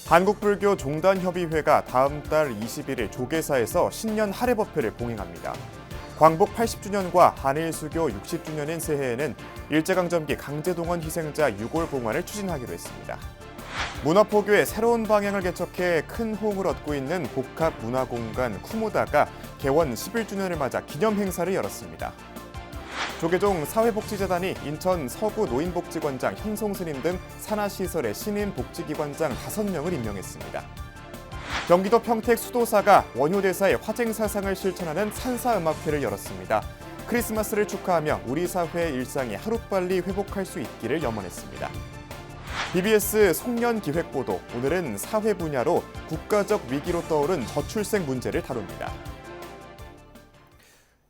한국불교 종단협의회가 다음 달 21일 조계사에서 신년 할애법회를 봉행합니다. 광복 80주년과 한일수교 60주년인 새해에는 일제강점기 강제동원 희생자 유골봉환을 추진하기로 했습니다. 문화포교의 새로운 방향을 개척해 큰 호응을 얻고 있는 복합문화공간 쿠모다가 개원 11주년을 맞아 기념행사를 열었습니다. 조계종 사회복지재단이 인천 서구 노인복지관장 현송스님 등 산하시설의 신임 복지기관장 5명을 임명했습니다. 경기도 평택 수도사가 원효대사의 화쟁사상을 실천하는 산사음악회를 열었습니다. 크리스마스를 축하하며 우리 사회의 일상이 하루빨리 회복할 수 있기를 염원했습니다. BBS 송년기획보도, 오늘은 사회 분야로 국가적 위기로 떠오른 저출생 문제를 다룹니다.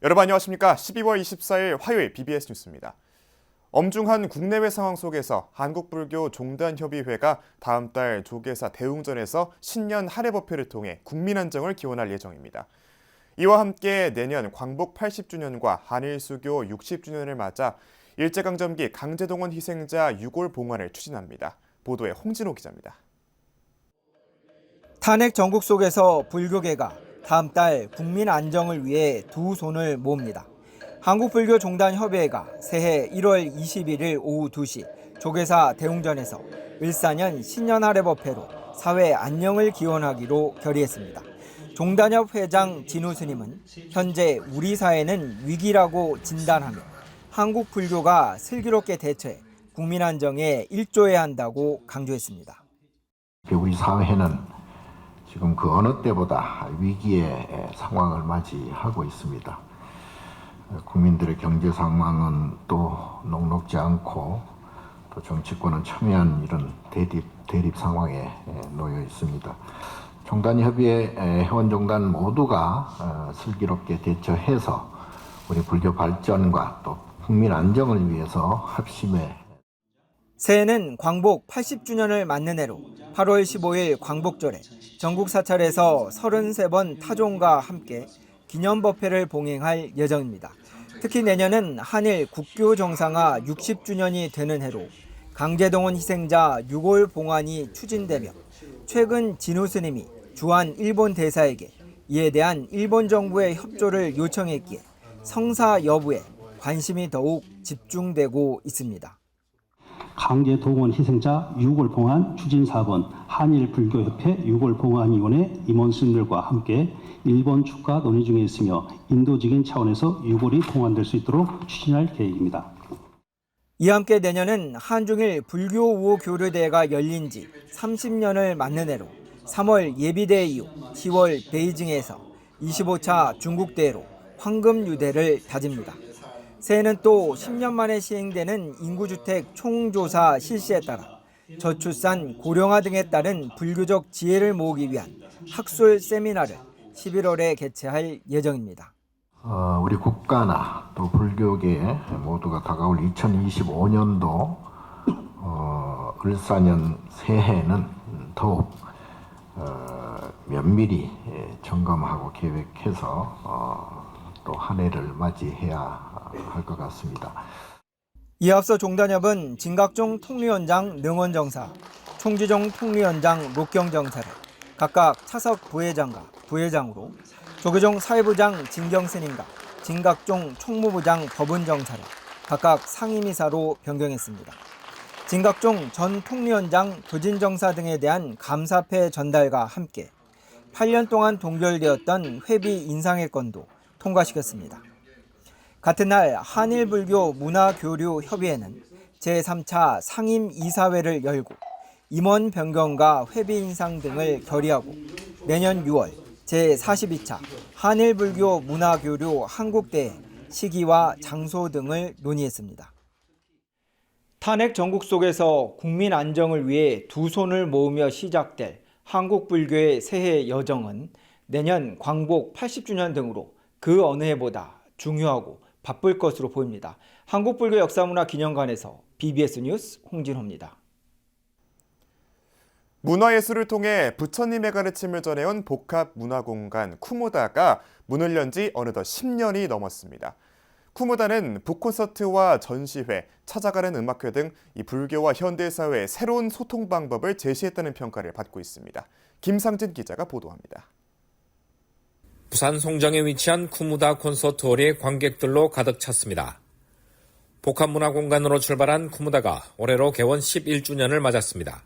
여러분 안녕하십니까? 12월 24일 화요일 BBS 뉴스입니다. 엄중한 국내외 상황 속에서 한국불교 종단협의회가 다음 달 조계사 대웅전에서 신년 할애법회를 통해 국민 안정을 기원할 예정입니다. 이와 함께 내년 광복 80주년과 한일수교 60주년을 맞아 일제강점기 강제동원 희생자 유골봉환을 추진합니다. 보도에 홍진호 기자입니다. 탄핵 정국 속에서 불교계가 다음 달 국민 안정을 위해 두 손을 모읍니다. 한국불교종단협의회가 새해 1월 21일 오후 2시 조계사 대웅전에서 을사년 신년 할애법회로 사회 안녕을 기원하기로 결의했습니다. 종단협 회장 진우 스님은 현재 우리 사회는 위기라고 진단하며 한국 불교가 슬기롭게 대처해 국민 안정에 일조해야 한다고 강조했습니다. 우리 사회는 지금 그 어느 때보다 위기의 상황을 맞이하고 있습니다. 국민들의 경제 상황은 또 녹록지 않고 또 정치권은 첨예한 이런 대립 상황에 놓여 있습니다. 종단협의회 회원종단 모두가 슬기롭게 대처해서 우리 불교 발전과 또 국민 안정을 위해서 합심해. 새해는 광복 80주년을 맞는 해로 8월 15일 광복절에 전국 사찰에서 33번 타종과 함께 기념법회를 봉행할 예정입니다. 특히 내년은 한일 국교 정상화 60주년이 되는 해로 강제동원 희생자 유골봉환이 추진되며 최근 진우 스님이 주한 일본 대사에게 이에 대한 일본 정부의 협조를 요청했기에 성사 여부에 관심이 더욱 집중되고 있습니다. 강제동원 희생자 유골봉환 추진사건 한일불교협회 유골봉환위원회 임원스님들과 함께 일본 측과 논의 중에 있으며 인도적인 차원에서 유골이 봉환될 수 있도록 추진할 계획입니다. 이와 함께 내년은 한중일 불교우호교류대회가 열린 지 30년을 맞는 해로 3월 예비대회 이후 10월 베이징에서 25차 중국대회로 황금유대를 다집니다. 새해는 또 10년 만에 시행되는 인구주택 총조사 실시에 따라 저출산, 고령화 등에 따른 불교적 지혜를 모으기 위한 학술 세미나를 11월에 개최할 예정입니다. 우리 국가나 또 불교계 모두가 다가올 2025년도 을사년 새해는 더욱 면밀히 점검하고 계획해서 또 한 해를 맞이해야 할 것 같습니다. 이에 앞서 종단협은 진각종 통리원장 능원정사, 총지종 통리원장 록경정사를 각각 차석 부회장과 부회장으로, 조계종 사회부장 진경스님과 진각종 총무부장 법운정사를 각각 상임이사로 변경했습니다. 진각종 전 통리원장 도진정사 등에 대한 감사패 전달과 함께 8년 동안 동결되었던 회비 인상의 건도 통과시켰습니다. 같은 날 한일불교 문화교류협의회는 제3차 상임이사회를 열고 임원 변경과 회비 인상 등을 결의하고 내년 6월 제42차 한일불교 문화교류 한국대회 시기와 장소 등을 논의했습니다. 탄핵 정국 속에서 국민 안정을 위해 두 손을 모으며 시작될 한국불교의 새해 여정은 내년 광복 80주년 등으로 그 어느 해보다 중요하고 바쁠 것으로 보입니다. 한국불교 역사문화기념관에서 BBS 뉴스 홍진호입니다. 문화예술을 통해 부처님의 가르침을 전해온 복합문화공간 쿠모다가 문을 연 지 어느덧 10년이 넘었습니다. 쿠무다는 북콘서트와 전시회, 찾아가는 음악회 등 이 불교와 현대사회의 새로운 소통 방법을 제시했다는 평가를 받고 있습니다. 김상진 기자가 보도합니다. 부산 송정에 위치한 쿠무다 콘서트홀이 관객들로 가득 찼습니다. 복합문화공간으로 출발한 쿠무다가 올해로 개원 11주년을 맞았습니다.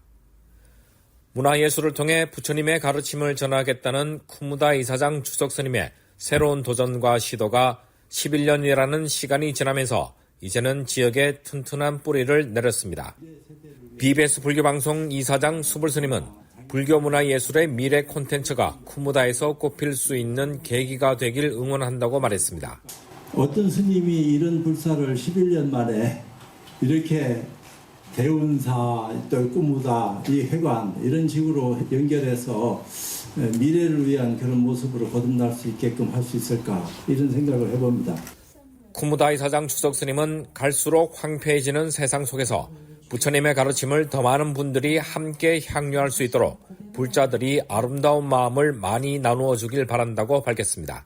문화예술을 통해 부처님의 가르침을 전하겠다는 쿠무다 이사장 주석 스님의 새로운 도전과 시도가 11년이라는 시간이 지나면서 이제는 지역에 튼튼한 뿌리를 내렸습니다. BBS 불교방송 이사장 수불 스님은 불교 문화예술의 미래 콘텐츠가 쿠무다에서 꼽힐 수 있는 계기가 되길 응원한다고 말했습니다. 어떤 스님이 이런 불사를 11년 만에 이렇게 대운사, 또 꾸무다, 이 회관 이런 식으로 연결해서 미래를 위한 그런 모습으로 거듭날 수 있게끔 할 수 있을까 이런 생각을 해봅니다. 쿠무다 이사장 주석 스님은 갈수록 황폐해지는 세상 속에서 부처님의 가르침을 더 많은 분들이 함께 향유할 수 있도록 불자들이 아름다운 마음을 많이 나누어 주길 바란다고 밝혔습니다.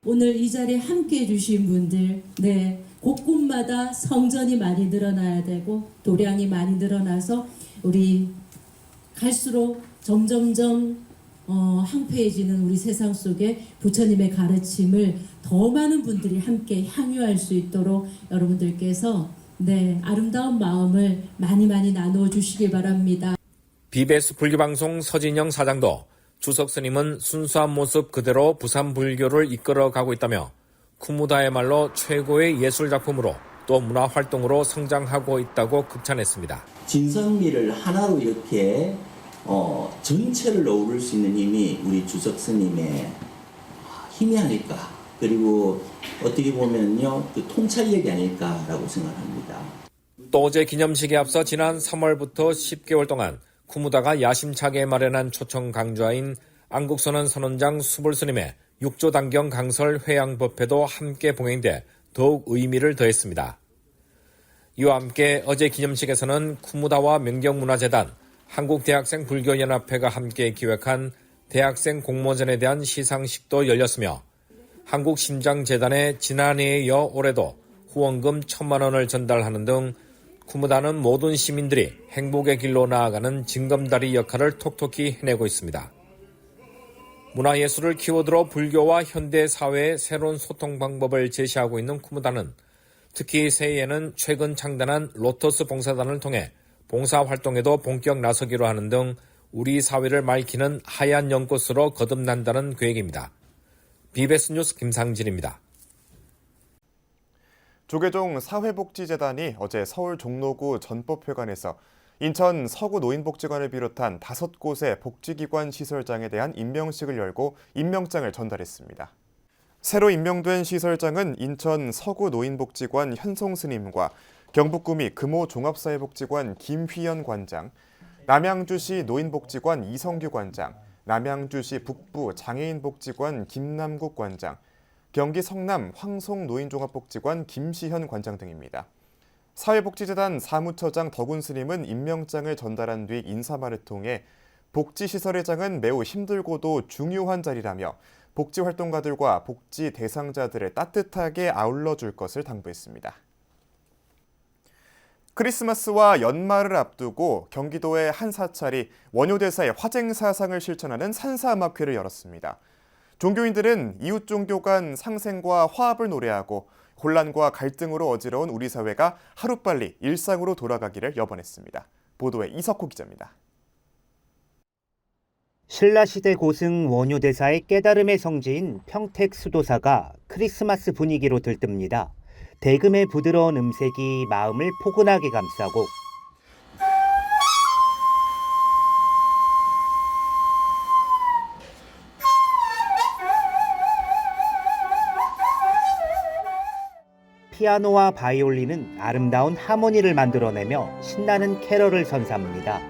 오늘 이 자리에 함께해 주신 분들, 곳곳마다 성전이 많이 늘어나야 되고 도량이 많이 늘어나서 우리 갈수록 점점점 황폐해지는 우리 세상 속에 부처님의 가르침을 더 많은 분들이 함께 향유할 수 있도록 여러분들께서 아름다운 마음을 많이 나누어 주시기 바랍니다. BBS 불교방송 서진영 사장도 주석 스님은 순수한 모습 그대로 부산 불교를 이끌어가고 있다며 쿠무다야말로 최고의 예술작품으로 또 문화활동으로 성장하고 있다고 극찬했습니다. 진성미를 하나로 이렇게 전체를 어우를 수 있는 힘이 우리 주석 스님의 힘이 아닐까. 그리고 어떻게 보면요, 그 통찰력이 아닐까라고 생각합니다. 또 어제 기념식에 앞서 지난 3월부터 10개월 동안 쿠무다가 야심차게 마련한 초청 강좌인 안국선언 선원장 수불 스님의 6조 단경 강설 회양법회도 함께 봉행돼 더욱 의미를 더했습니다. 이와 함께 어제 기념식에서는 쿠무다와 명경문화재단, 한국대학생 불교연합회가 함께 기획한 대학생 공모전에 대한 시상식도 열렸으며 한국심장재단의 지난해에 이어 올해도 후원금 1,000만 원을 전달하는 등 쿠무다는 모든 시민들이 행복의 길로 나아가는 징검다리 역할을 톡톡히 해내고 있습니다. 문화예술을 키워드로 불교와 현대사회의 새로운 소통 방법을 제시하고 있는 쿠무다는 특히 새해에는 최근 창단한 로터스 봉사단을 통해 봉사활동에도 본격 나서기로 하는 등 우리 사회를 맑히는 하얀 연꽃으로 거듭난다는 계획입니다. BBS 뉴스 김상진입니다. 조계종 사회복지재단이 어제 서울 종로구 전법회관에서 인천 서구 노인복지관을 비롯한 5곳의 복지기관 시설장에 대한 임명식을 열고 임명장을 전달했습니다. 새로 임명된 시설장은 인천 서구 노인복지관 현송스님과 경북구미 금호 종합사회복지관 김휘연 관장, 남양주시 노인복지관 이성규 관장, 남양주시 북부 장애인복지관 김남국 관장, 경기 성남 황송 노인종합복지관 김시현 관장 등입니다. 사회복지재단 사무처장 덕운 스님은 임명장을 전달한 뒤 인사말을 통해 복지시설의 장은 매우 힘들고도 중요한 자리라며 복지활동가들과 복지 대상자들을 따뜻하게 아울러줄 것을 당부했습니다. 크리스마스와 연말을 앞두고 경기도의 한 사찰이 원효대사의 화쟁사상을 실천하는 산사음악회를 열었습니다. 종교인들은 이웃 종교 간 상생과 화합을 노래하고 혼란과 갈등으로 어지러운 우리 사회가 하루빨리 일상으로 돌아가기를 염원했습니다. 보도에 이석호 기자입니다. 신라시대 고승 원효대사의 깨달음의 성지인 평택 수도사가 크리스마스 분위기로 들뜹니다. 대금의 부드러운 음색이 마음을 포근하게 감싸고 피아노와 바이올린은 아름다운 하모니를 만들어내며 신나는 캐럴을 선사합니다.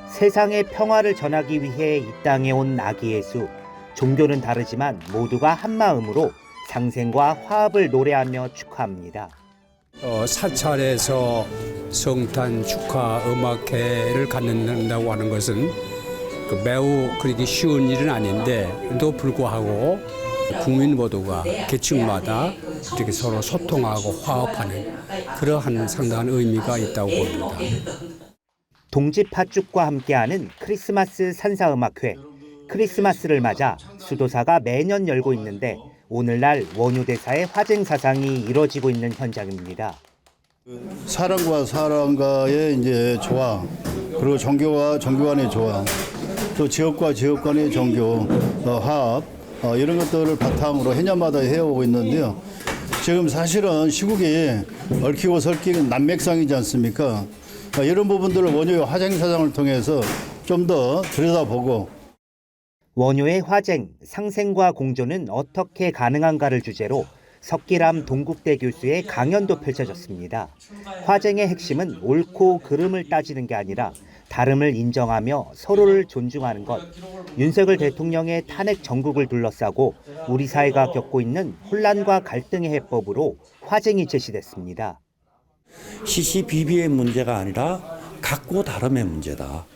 세상의 평화를 전하기 위해 이 땅에 온 아기 예수. 종교는 다르지만 모두가 한 마음으로 상생과 화합을 노래하며 축하합니다. 사찰에서 성탄 축하 음악회를 갖는다고 하는 것은 매우 그렇게 쉬운 일은 아닌데도 불구하고 국민 모두가 계층마다 이렇게 서로 소통하고 화합하는 그러한 상당한 의미가 있다고 봅니다. 동지 팥죽과 함께하는 크리스마스 산사음악회. 크리스마스를 맞아 수도사가 매년 열고 있는데 오늘날 원효대사의 화쟁 사상이 이뤄지고 있는 현장입니다. 사람과 사람과의 이제 조화, 그리고 종교와 종교 간의 조화, 또 지역과 지역 간의 종교 화합 이런 것들을 바탕으로 해년마다 해오고 있는데요. 지금 사실은 시국이 얽히고 설키는 난맥상이지 않습니까? 이런 부분들을 원효의 화쟁 사상을 통해서 좀 더 들여다보고 원효의 화쟁, 상생과 공존은 어떻게 가능한가를 주제로 석기람 동국대 교수의 강연도 펼쳐졌습니다. 화쟁의 핵심은 옳고 그름을 따지는 게 아니라 다름을 인정하며 서로를 존중하는 것. 윤석열 대통령의 탄핵 정국을 둘러싸고 우리 사회가 겪고 있는 혼란과 갈등의 해법으로 화쟁이 제시됐습니다. 시시비비의 문제가 아니라 각고 다름의 문제다.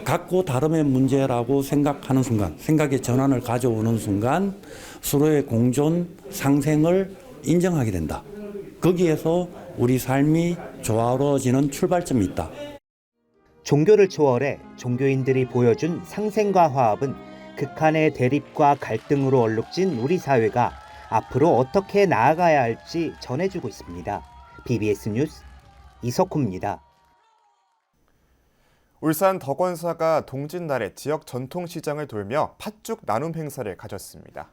각고 다름의 문제라고 생각하는 순간, 생각의 전환을 가져오는 순간 서로의 공존, 상생을 인정하게 된다. 거기에서 우리 삶이 조화로워지는 출발점이 있다. 종교를 초월해 종교인들이 보여준 상생과 화합은 극한의 대립과 갈등으로 얼룩진 우리 사회가 앞으로 어떻게 나아가야 할지 전해주고 있습니다. BBS 뉴스 이석호입니다. 울산 덕원사가 동짓날에 지역 전통시장을 돌며 팥죽 나눔 행사를 가졌습니다.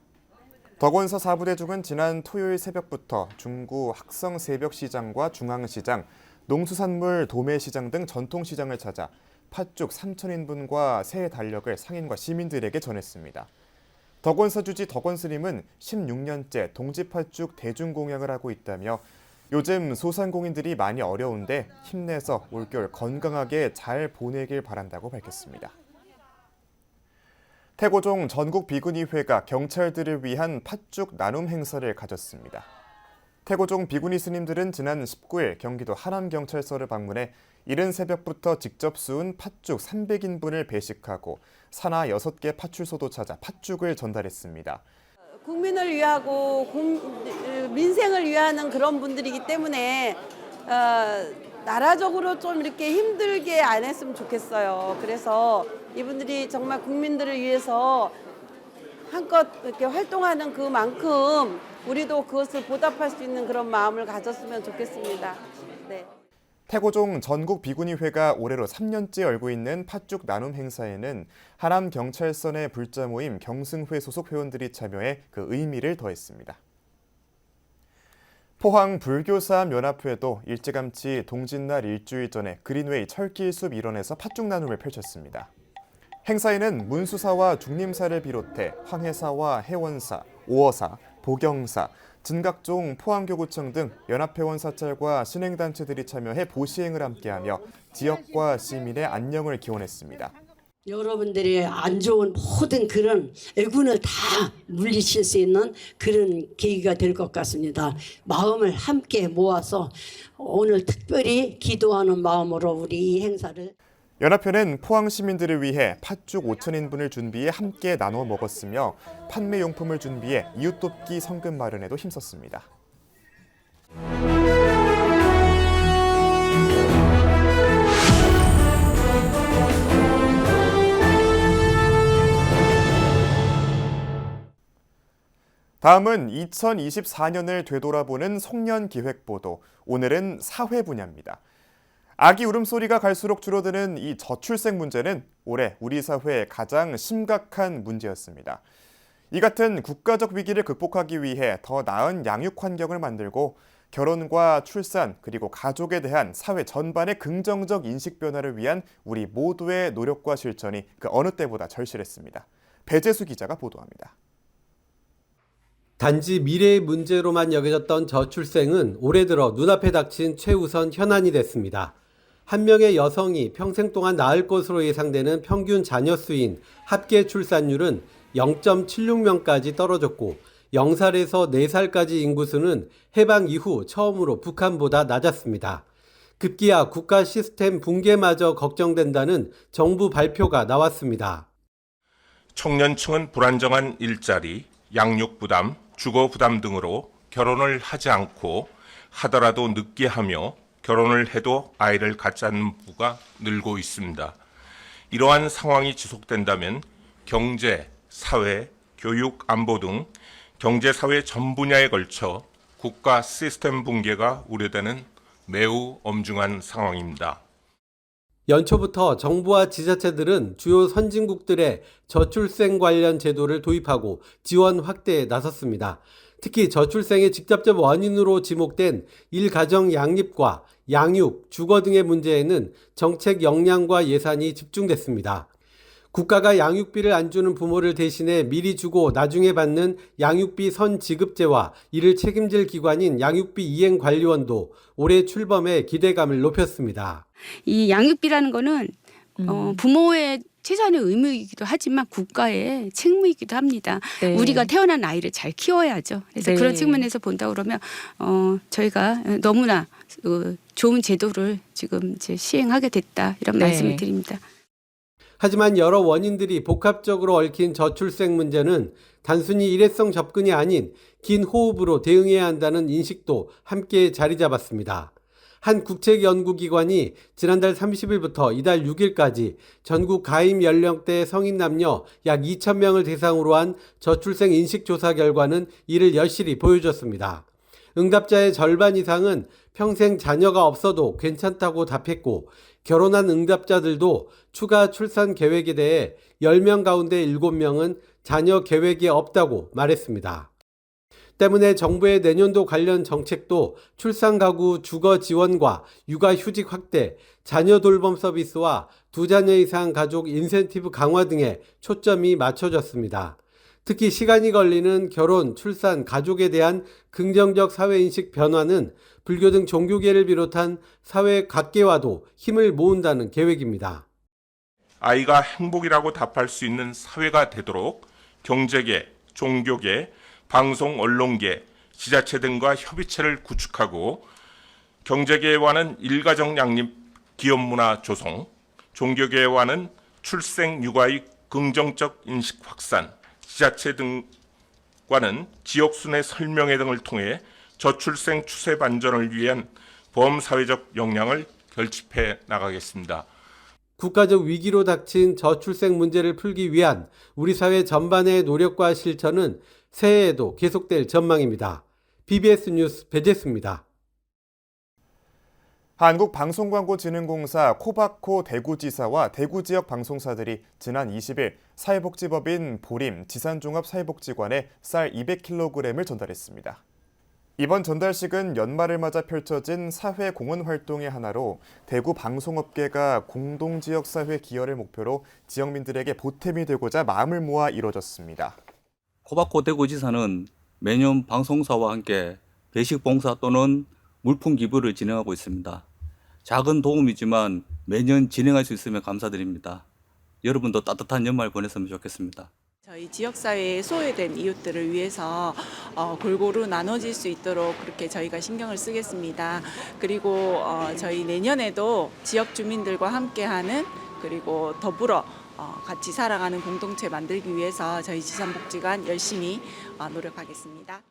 덕원사 4부대중은 지난 토요일 새벽부터 중구 학성 새벽시장과 중앙시장, 농수산물 도매시장 등 전통시장을 찾아 팥죽 3,000인분과 새해 달력을 상인과 시민들에게 전했습니다. 덕원사 주지 덕원스님은 16년째 동지팥죽 대중공양을 하고 있다며 요즘 소상공인들이 많이 어려운데 힘내서 올겨울 건강하게 잘 보내길 바란다고 밝혔습니다. 태고종 전국비구니회가 경찰들을 위한 팥죽 나눔 행사를 가졌습니다. 태고종 비구니 스님들은 지난 19일 경기도 하남경찰서를 방문해 이른 새벽부터 직접 수은 팥죽 300인분을 배식하고 산하 6개 파출소도 찾아 팥죽을 전달했습니다. 국민을 위하고 민생을 위하는 그런 분들이기 때문에 나라적으로 좀 이렇게 힘들게 안 했으면 좋겠어요. 그래서 이분들이 정말 국민들을 위해서 한껏 이렇게 활동하는 그만큼 우리도 그것을 보답할 수 있는 그런 마음을 가졌으면 좋겠습니다. 네. 태고종 전국비구니회가 올해로 3년째 열고 있는 팥죽 나눔 행사에는 하남경찰서 내 불자 모임 경승회 소속 회원들이 참여해 그 의미를 더했습니다. 포항 불교사연합회도 일찌감치 동짓날 일주일 전에 그린웨이 철길숲 일원에서 팥죽 나눔을 펼쳤습니다. 행사에는 문수사와 중림사를 비롯해 황해사와 해원사, 오어사, 보경사, 진각종 포항교구청 등 연합회원 사찰과 신행단체들이 참여해 보시행을 함께하며 지역과 시민의 안녕을 기원했습니다. 여러분들이 안 좋은 모든 그런 애군을 다 물리칠 수 있는 그런 계기가 될 것 같습니다. 마음을 함께 모아서 오늘 특별히 기도하는 마음으로 우리 이 행사를 연합회는 포항 시민들을 위해 팥죽 5,000인분을 준비해 함께 나눠 먹었으며 판매용품을 준비해 이웃돕기 성금 마련에도 힘썼습니다. 다음은 2024년을 되돌아보는 송년기획보도, 오늘은 사회 분야입니다. 아기 울음소리가 갈수록 줄어드는 이 저출생 문제는 올해 우리 사회의 가장 심각한 문제였습니다. 이 같은 국가적 위기를 극복하기 위해 더 나은 양육 환경을 만들고 결혼과 출산 그리고 가족에 대한 사회 전반의 긍정적 인식 변화를 위한 우리 모두의 노력과 실천이 그 어느 때보다 절실했습니다. 배재수 기자가 보도합니다. 단지 미래의 문제로만 여겨졌던 저출생은 올해 들어 눈앞에 닥친 최우선 현안이 됐습니다. 한 명의 여성이 평생 동안 낳을 것으로 예상되는 평균 자녀 수인 합계 출산율은 0.76명까지 떨어졌고 0살에서 4살까지 인구수는 해방 이후 처음으로 북한보다 낮았습니다. 급기야 국가 시스템 붕괴마저 걱정된다는 정부 발표가 나왔습니다. 청년층은 불안정한 일자리, 양육 부담, 주거 부담 등으로 결혼을 하지 않고 하더라도 늦게 하며 결혼을 해도 아이를 갖지 않는 부부가 늘고 있습니다. 이러한 상황이 지속된다면 경제, 사회, 교육, 안보 등 경제, 사회 전 분야에 걸쳐 국가 시스템 붕괴가 우려되는 매우 엄중한 상황입니다. 연초부터 정부와 지자체들은 주요 선진국들의 저출생 관련 제도를 도입하고 지원 확대에 나섰습니다. 특히 저출생의 직접적 원인으로 지목된 일가정 양립과 양육, 주거 등의 문제에는 정책 역량과 예산이 집중됐습니다. 국가가 양육비를 안 주는 부모를 대신해 미리 주고 나중에 받는 양육비 선지급제와 이를 책임질 기관인 양육비 이행관리원도 올해 출범해 기대감을 높였습니다. 이 양육비라는 거는 부모의 최소한의 의무이기도 하지만 국가의 책무이기도 합니다. 네. 우리가 태어난 아이를 잘 키워야죠. 그래서 네. 그런 측면에서 본다 그러면 저희가 너무나 좋은 제도를 지금 이제 시행하게 됐다 이런 네. 말씀을 드립니다. 하지만 여러 원인들이 복합적으로 얽힌 저출생 문제는 단순히 일회성 접근이 아닌 긴 호흡으로 대응해야 한다는 인식도 함께 자리 잡았습니다. 한 국책연구기관이 지난달 30일부터 이달 6일까지 전국 가입 연령대 성인 남녀 약 2,000명을 대상으로 한 저출생 인식조사 결과는 이를 여실히 보여줬습니다. 응답자의 절반 이상은 평생 자녀가 없어도 괜찮다고 답했고 결혼한 응답자들도 추가 출산 계획에 대해 10명 가운데 7명은 자녀 계획이 없다고 말했습니다. 때문에 정부의 내년도 관련 정책도 출산 가구 주거 지원과 육아휴직 확대, 자녀 돌봄 서비스와 2자녀 이상 가족 인센티브 강화 등에 초점이 맞춰졌습니다. 특히 시간이 걸리는 결혼, 출산, 가족에 대한 긍정적 사회인식 변화는 불교 등 종교계를 비롯한 사회 각계와도 힘을 모은다는 계획입니다. 아이가 행복이라고 답할 수 있는 사회가 되도록 경제계, 종교계, 방송, 언론계, 지자체 등과 협의체를 구축하고 경제계와는 일가정 양립 기업문화 조성, 종교계와는 출생 육아의 긍정적 인식 확산, 지자체 등과는 지역순회 설명회 등을 통해 저출생 추세 반전을 위한 범사회적 역량을 결집해 나가겠습니다. 국가적 위기로 닥친 저출생 문제를 풀기 위한 우리 사회 전반의 노력과 실천은 새해에도 계속될 전망입니다. BBS 뉴스 배재수입니다. 한국방송광고진흥공사 코바코 대구지사와 대구지역 방송사들이 지난 20일 사회복지법인 보림 지산종합사회복지관에 쌀 200kg을 전달했습니다. 이번 전달식은 연말을 맞아 펼쳐진 사회 공헌 활동의 하나로 대구 방송업계가 공동지역사회 기여를 목표로 지역민들에게 보탬이 되고자 마음을 모아 이뤄졌습니다. 코바코 대구지사는 매년 방송사와 함께 배식 봉사 또는 물품 기부를 진행하고 있습니다. 작은 도움이지만 매년 진행할 수 있으면 감사드립니다. 여러분도 따뜻한 연말 보냈으면 좋겠습니다. 저희 지역사회에 소외된 이웃들을 위해서 골고루 나눠질 수 있도록 그렇게 저희가 신경을 쓰겠습니다. 그리고 저희 내년에도 지역 주민들과 함께하는 그리고 더불어 같이 살아가는 공동체 만들기 위해서 저희 지산복지관 열심히 노력하겠습니다.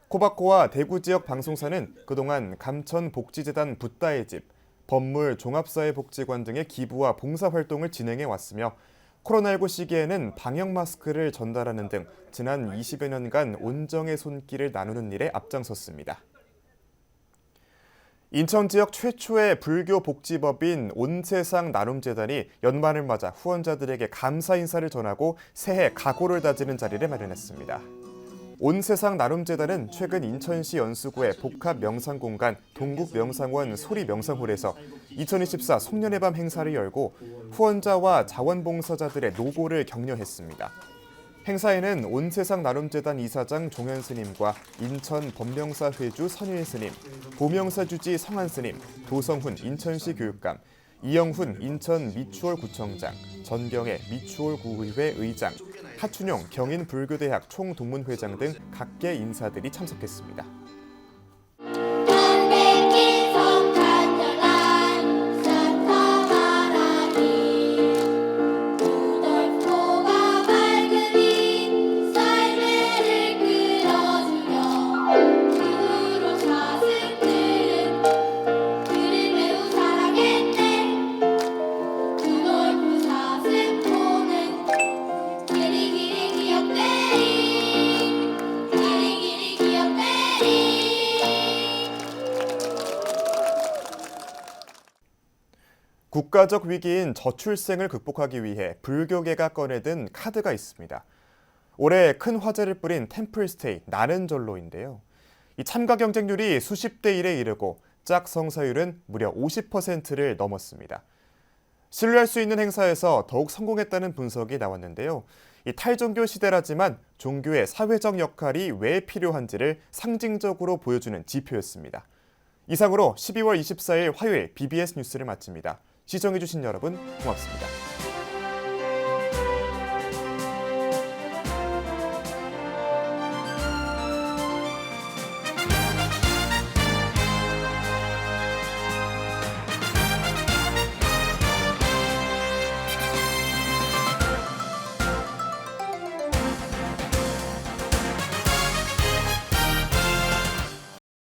코바코와 대구지역 방송사는 그동안 감천복지재단 붓다의 집, 법물 종합사회복지관 등의 기부와 봉사활동을 진행해 왔으며 코로나19 시기에는 방역 마스크를 전달하는 등 지난 20여 년간 온정의 손길을 나누는 일에 앞장섰습니다. 인천 지역 최초의 불교 복지법인 온세상 나눔재단이 연말을 맞아 후원자들에게 감사 인사를 전하고 새해 각오를 다지는 자리를 마련했습니다. 온세상 나눔재단은 최근 인천시 연수구의 복합명상공간 동국명상원 소리명상홀에서 2024 송년의 밤 행사를 열고 후원자와 자원봉사자들의 노고를 격려했습니다. 행사에는 온세상 나눔재단 이사장 종현 스님과 인천 법명사 회주 선일 스님, 보명사 주지 성한 스님, 도성훈 인천시 교육감, 이영훈 인천 미추홀 구청장, 전경애 미추홀 구의회 의장, 하춘용 경인불교대학 총동문회장 등 각계 인사들이 참석했습니다. 국가적 위기인 저출생을 극복하기 위해 불교계가 꺼내든 카드가 있습니다. 올해 큰 화제를 뿌린 템플스테이 나는 절로인데요. 이 참가 경쟁률이 수십 대 1에 이르고 짝 성사율은 무려 50%를 넘었습니다. 신뢰할 수 있는 행사에서 더욱 성공했다는 분석이 나왔는데요. 이 탈종교 시대라지만 종교의 사회적 역할이 왜 필요한지를 상징적으로 보여주는 지표였습니다. 이상으로 12월 24일 화요일 BBS 뉴스를 마칩니다. 시청해주신 여러분 고맙습니다.